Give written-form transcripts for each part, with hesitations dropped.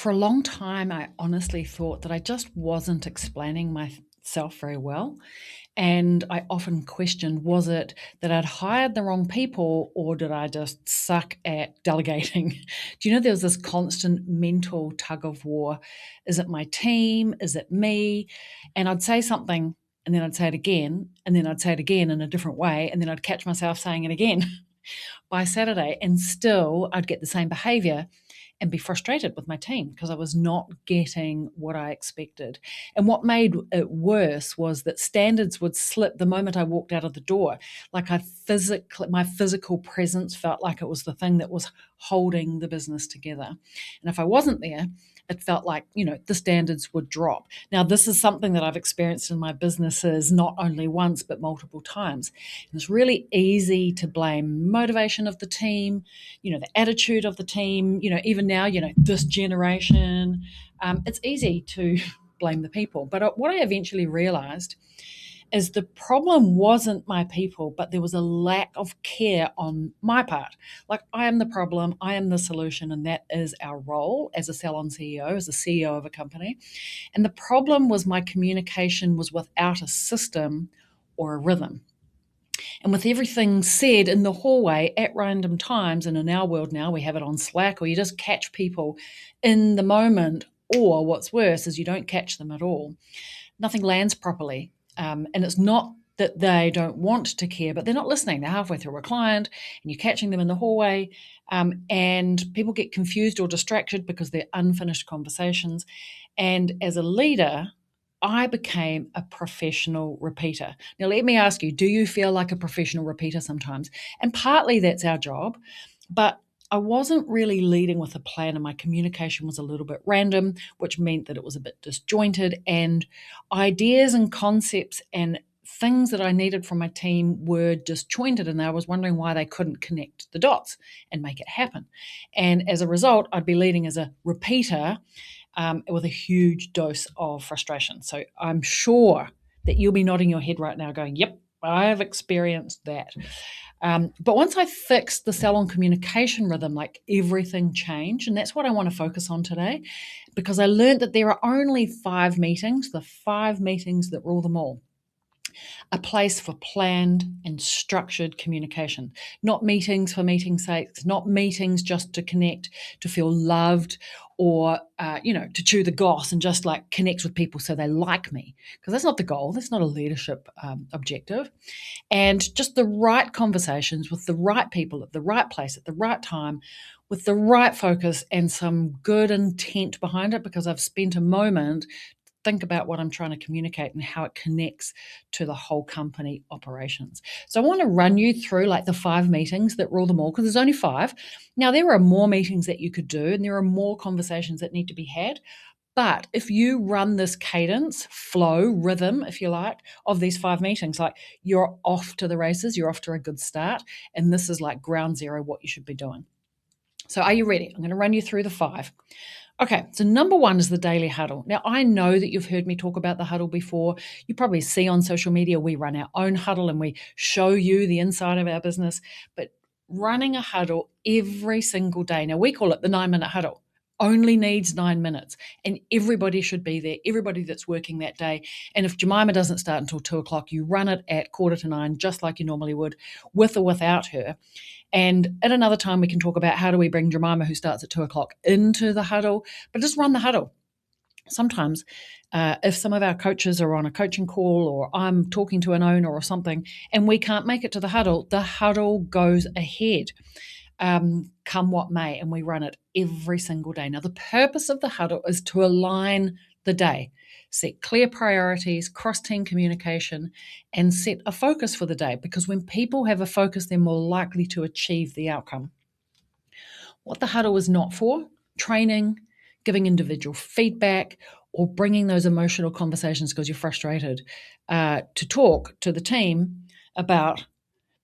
For a long time, I honestly thought that I just wasn't explaining myself very well. And I often questioned, was it that I'd hired the wrong people or did I just suck at delegating? Do you know there was this constant mental tug of war? Is it my team? Is it me? And I'd say something and then I'd say it again and then I'd say it again in a different way and then I'd catch myself saying it again by Saturday and still I'd get the same behavior and be frustrated with my team because I was not getting what I expected. And what made it worse was that standards would slip the moment I walked out of the door. Like my physical presence felt like it was the thing that was holding the business together. And if I wasn't there, it felt like, the standards would drop. Now, this is something that I've experienced in my businesses not only once, but multiple times. And it's really easy to blame motivation of the team, the attitude of the team, even now, this generation. It's easy to blame the people. But what I eventually realized is the problem wasn't my people, but there was a lack of care on my part. Like, I am the problem, I am the solution, and that is our role as a salon CEO, as a CEO of a company. And the problem was my communication was without a system or a rhythm. And with everything said in the hallway at random times, and in our world now, we have it on Slack, or you just catch people in the moment, or what's worse is you don't catch them at all. Nothing lands properly. And it's not that they don't want to care, but they're not listening. They're halfway through a client and you're catching them in the hallway, and people get confused or distracted because they're unfinished conversations. And as a leader, I became a professional repeater. Now, let me ask you, do you feel like a professional repeater sometimes? And partly that's our job, but I wasn't really leading with a plan and my communication was a little bit random, which meant that it was a bit disjointed, and ideas and concepts and things that I needed from my team were disjointed, and I was wondering why they couldn't connect the dots and make it happen. And as a result, I'd be leading as a repeater with a huge dose of frustration. So I'm sure that you'll be nodding your head right now going, yep, I've experienced that. But once I fixed the salon communication rhythm, like, everything changed. And that's what I want to focus on today, because I learned that there are only 5 meetings, the 5 meetings that rule them all. A place for planned and structured communication, not meetings for meeting's sake, not meetings just to connect, to feel loved, or, to chew the goss and just like connect with people so they like me, because that's not the goal. That's not a leadership objective. And just the right conversations with the right people at the right place at the right time, with the right focus and some good intent behind it, because I've spent a moment think about what I'm trying to communicate and how it connects to the whole company operations. So I want to run you through like the 5 meetings that rule them all, because there's only 5. Now, there are more meetings that you could do and there are more conversations that need to be had. But if you run this cadence, flow, rhythm, if you like, of these 5 meetings, like, you're off to the races, you're off to a good start. And this is like ground zero, what you should be doing. So are you ready? I'm going to run you through the 5. Okay, so number 1 is the daily huddle. Now, I know that you've heard me talk about the huddle before. You probably see on social media, we run our own huddle and we show you the inside of our business. But running a huddle every single day, now we call it the 9-minute huddle, only needs 9 minutes. And everybody should be there, everybody that's working that day. And if Jemima doesn't start until 2 o'clock, you run it at 8:45, just like you normally would, with or without her. And at another time, we can talk about how do we bring Jemima, who starts at 2 o'clock, into the huddle, but just run the huddle. Sometimes if some of our coaches are on a coaching call or I'm talking to an owner or something and we can't make it to the huddle goes ahead, come what may, and we run it every single day. Now, the purpose of the huddle is to align the day, set clear priorities, cross-team communication, and set a focus for the day, because when people have a focus, they're more likely to achieve the outcome. What the huddle is not for: training, giving individual feedback, or bringing those emotional conversations because you're frustrated to talk to the team about.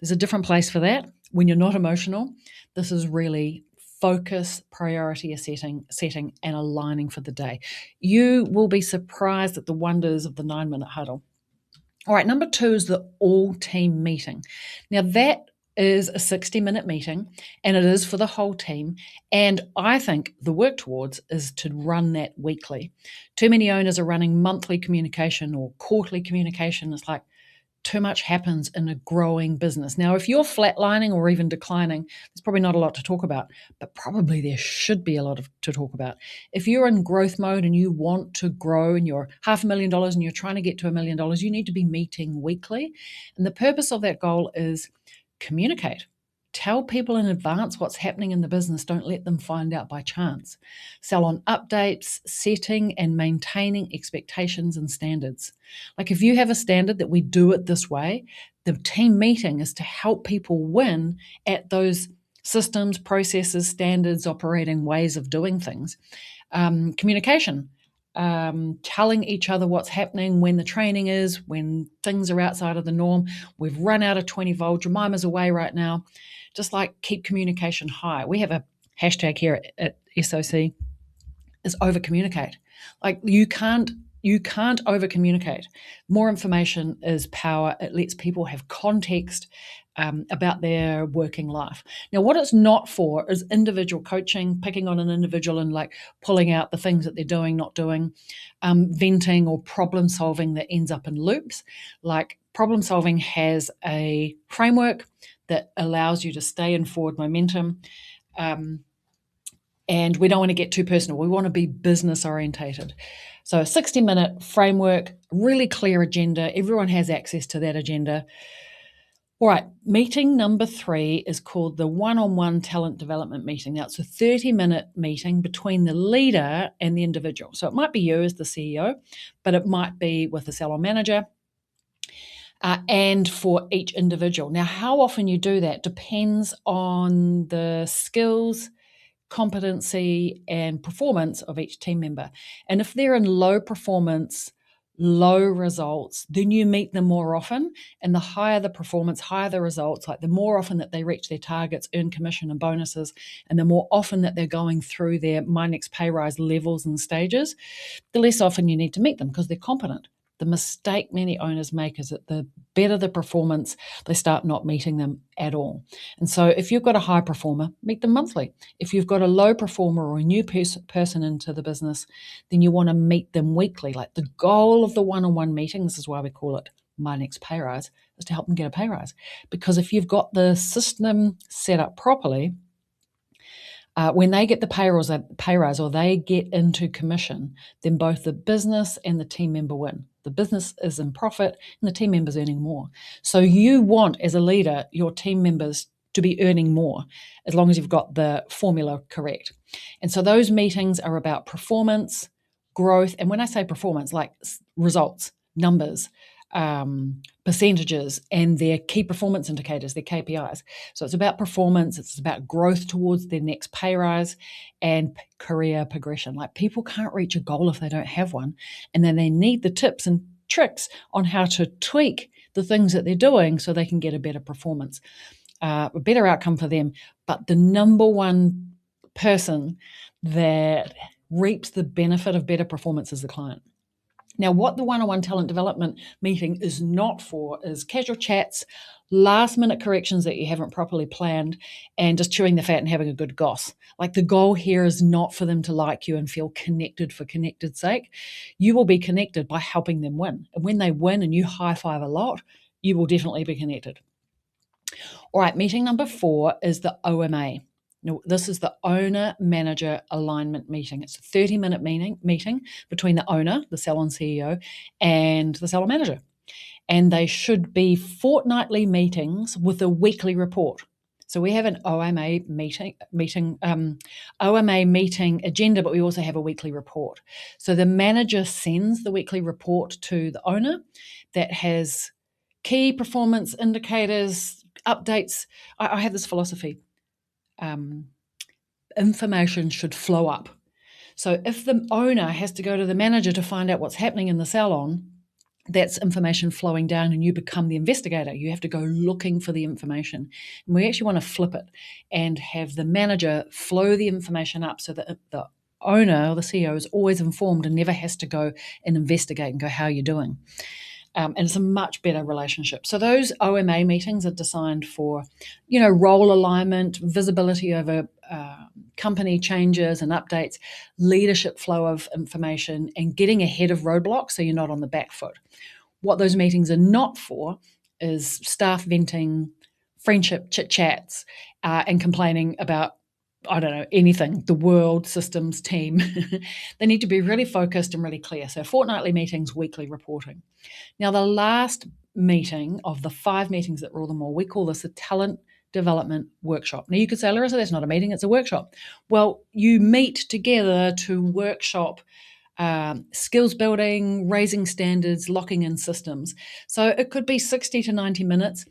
There's a different place for that when you're not emotional. This is really focus, priority setting, and aligning for the day. You will be surprised at the wonders of the 9-minute huddle. All right, number 2 is the all-team meeting. Now, that is a 60-minute meeting, and it is for the whole team. And I think the work towards is to run that weekly. Too many owners are running monthly communication or quarterly communication. It's like too much happens in a growing business. Now, if you're flatlining or even declining, there's probably not a lot to talk about, but probably there should be a lot to talk about. If you're in growth mode and you want to grow and you're $500,000 and you're trying to get to $1 million, you need to be meeting weekly. And the purpose of that goal is communicate. Tell people in advance what's happening in the business. Don't let them find out by chance. Salon updates, setting and maintaining expectations and standards. Like if you have a standard that we do it this way, the team meeting is to help people win at those systems, processes, standards, operating ways of doing things. Communication. Telling each other what's happening, when the training is, when things are outside of the norm. We've run out of 20 volt. Jemima's away right now. Just like keep communication high. We have a hashtag here at SOC is over communicate. Like you can't over communicate. More information is power. It lets people have context about their working life. Now, what it's not for is individual coaching, picking on an individual and like pulling out the things that they're doing, not doing, venting or problem solving that ends up in loops. Like problem solving has a framework that allows you to stay in forward momentum. And we don't want to get too personal. We want to be business orientated. So a 60-minute framework, really clear agenda. Everyone has access to that agenda. All right, meeting number 3 is called the one-on-one talent development meeting. Now, it's a 30-minute meeting between the leader and the individual. So it might be you as the CEO, but it might be with the salon manager and for each individual. Now, how often you do that depends on the skills, competency, and performance of each team member. And if they're in low performance, low results, then you meet them more often. And the higher the performance, higher the results, like the more often that they reach their targets, earn commission and bonuses, and the more often that they're going through their my next pay rise levels and stages, the less often you need to meet them because they're competent. The mistake many owners make is that the better the performance, they start not meeting them at all. And so if you've got a high performer, meet them monthly. If you've got a low performer or a new person into the business, then you want to meet them weekly. Like the goal of the one-on-one meeting, this is why we call it my next pay rise, is to help them get a pay rise. Because if you've got the system set up properly, when they get the pay rise or they get into commission, then both the business and the team member win. The business is in profit and the team member's earning more. So you want, as a leader, your team members to be earning more as long as you've got the formula correct. And so those meetings are about performance, growth, and when I say performance, like results, numbers, percentages, and their key performance indicators, their KPIs. So it's about performance, it's about growth towards their next pay rise and career progression. Like people can't reach a goal if they don't have one. And then they need the tips and tricks on how to tweak the things that they're doing so they can get a better performance, a better outcome for them. But the number one person that reaps the benefit of better performance is the client. Now, what the one-on-one talent development meeting is not for is casual chats, last-minute corrections that you haven't properly planned, and just chewing the fat and having a good goss. Like the goal here is not for them to like you and feel connected for connected's sake. You will be connected by helping them win. And when they win and you high-five a lot, you will definitely be connected. All right, meeting number 4 is the OMA. Now, this is the owner-manager alignment meeting. It's a 30-minute meeting between the owner, the salon CEO, and the salon manager. And they should be fortnightly meetings with a weekly report. So we have an OMA meeting agenda, but we also have a weekly report. So the manager sends the weekly report to the owner that has key performance indicators, updates. I have this philosophy. Information should flow up. So if the owner has to go to the manager to find out what's happening in the salon, that's information flowing down and you become the investigator. You have to go looking for the information. And we actually want to flip it and have the manager flow the information up so that the owner or the CEO is always informed and never has to go and investigate and go, how are you doing? and it's a much better relationship. So those OMA meetings are designed for, role alignment, visibility over company changes and updates, leadership flow of information, and getting ahead of roadblocks so you're not on the back foot. What those meetings are not for is staff venting, friendship chit-chats, and complaining about, I don't know, anything, the world, systems, team. They need to be really focused and really clear. So fortnightly meetings, weekly reporting. Now, the last meeting of the 5 meetings that rule them all, we call this a talent development workshop. Now, you could say, Larissa, that's not a meeting, it's a workshop. Well, you meet together to workshop skills building, raising standards, locking in systems. So it could be 60 to 90 minutes.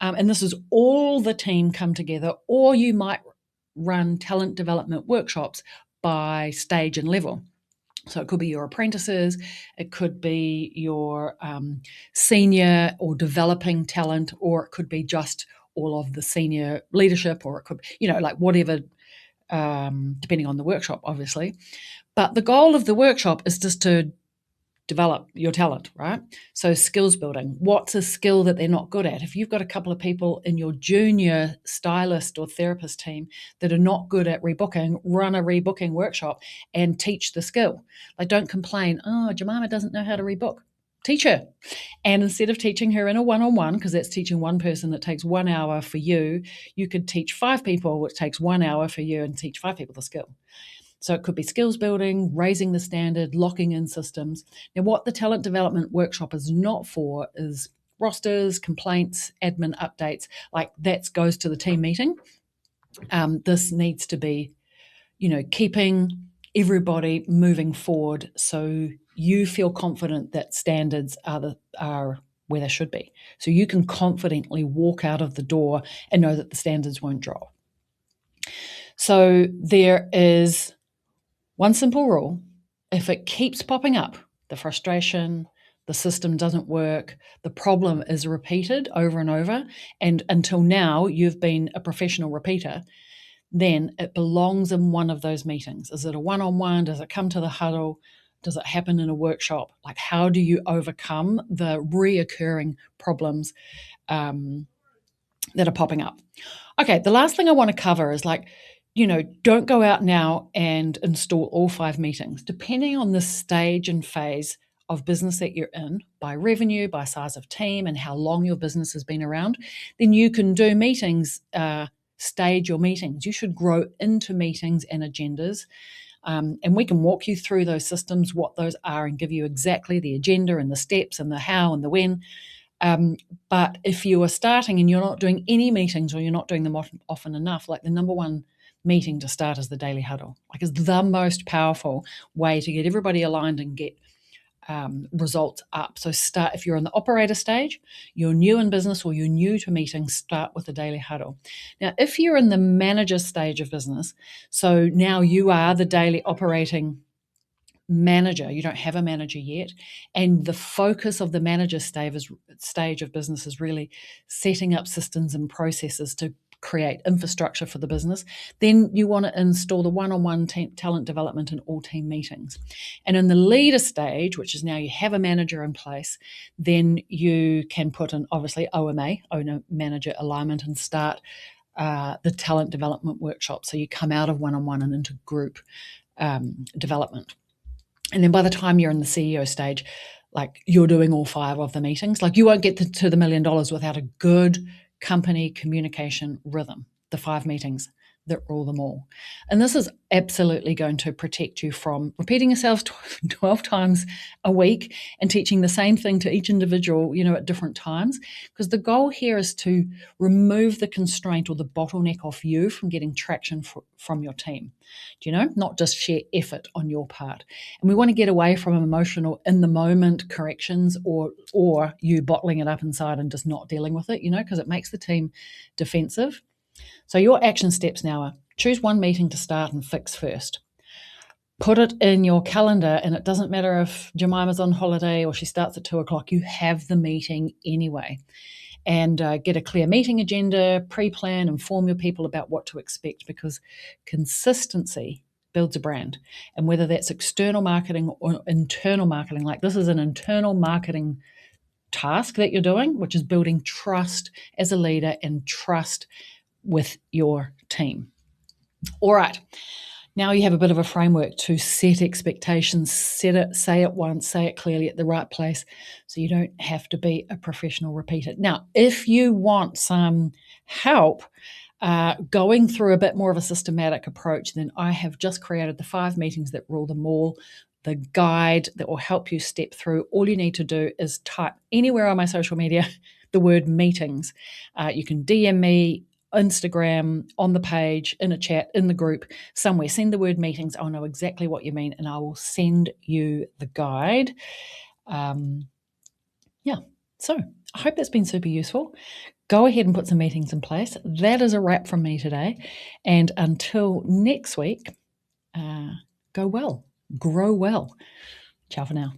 And this is all the team come together, or you might run talent development workshops by stage and level. So it could be your apprentices, it could be your senior or developing talent, or it could be just all of the senior leadership, or it could, like whatever, depending on the workshop, obviously. But the goal of the workshop is just to develop your talent, right? So skills building. What's a skill that they're not good at? If you've got a couple of people in your junior stylist or therapist team that are not good at rebooking, run a rebooking workshop and teach the skill. Like, don't complain, Jemima doesn't know how to rebook. Teach her. And instead of teaching her in a one-on-one, because that's teaching one person that takes 1 hour for you, you could teach 5 people, which takes 1 hour for you, and teach 5 people the skill. So it could be skills building, raising the standard, locking in systems. Now, what the talent development workshop is not for is rosters, complaints, admin updates. Like, that goes to the team meeting. This needs to be, keeping everybody moving forward so you feel confident that standards are where they should be. So you can confidently walk out of the door and know that the standards won't drop. So there is one simple rule: if it keeps popping up, the frustration, the system doesn't work, the problem is repeated over and over, and until now you've been a professional repeater, then it belongs in one of those meetings. Is it a one-on-one? Does it come to the huddle? Does it happen in a workshop? Like, how do you overcome the reoccurring problems that are popping up? Okay, the last thing I want to cover is don't go out now and install all 5 meetings. Depending on the stage and phase of business that you're in, by revenue, by size of team, and how long your business has been around, then you can do meetings, stage your meetings. You should grow into meetings and agendas. And we can walk you through those systems, what those are, and give you exactly the agenda and the steps and the how and the when. But if you are starting and you're not doing any meetings, or you're not doing them often enough, like, the number one meeting to start is the daily huddle. Like, it's the most powerful way to get everybody aligned and get results up. So start, if you're in the operator stage, you're new in business, or you're new to meetings, start with the daily huddle. Now, if you're in the manager stage of business, so now you are the daily operating manager, you don't have a manager yet, and the focus of the manager stage of business is really setting up systems and processes to create infrastructure for the business, then you want to install the one-on-one talent development in all team meetings. And in the leader stage, which is now you have a manager in place, then you can put in, obviously, OMA, owner-manager alignment, and start the talent development workshop. So you come out of one-on-one and into group development. And then by the time you're in the CEO stage, like, you're doing all 5 of the meetings. Like, you won't get to the $1 million without a good company communication rhythm, the 5 meetings that rule them all. And this is absolutely going to protect you from repeating yourselves 12 times a week and teaching the same thing to each individual, at different times. Because the goal here is to remove the constraint or the bottleneck off you from getting traction from your team. Not just share effort on your part. And we want to get away from emotional, in the moment corrections, or you bottling it up inside and just not dealing with it, because it makes the team defensive. So your action steps now are: choose one meeting to start and fix first. Put it in your calendar, and it doesn't matter if Jemima's on holiday or she starts at 2:00, you have the meeting anyway. And get a clear meeting agenda, pre-plan, inform your people about what to expect, because consistency builds a brand. And whether that's external marketing or internal marketing, like, this is an internal marketing task that you're doing, which is building trust as a leader and trust with your team. All right. Now you have a bit of a framework to set expectations, set it, say it once, say it clearly at the right place, so you don't have to be a professional repeater. Now, if you want some help going through a bit more of a systematic approach, then I have just created the 5 meetings that rule them all, the guide that will help you step through. All you need to do is type anywhere on my social media the word meetings. You can DM me, Instagram, on the page, in a chat, in the group, somewhere. Send the word meetings. I'll know exactly what you mean, and I will send you the guide. So I hope that's been super useful. Go ahead and put some meetings in place. That is a wrap from me today. And until next week, go well, grow well. Ciao for now.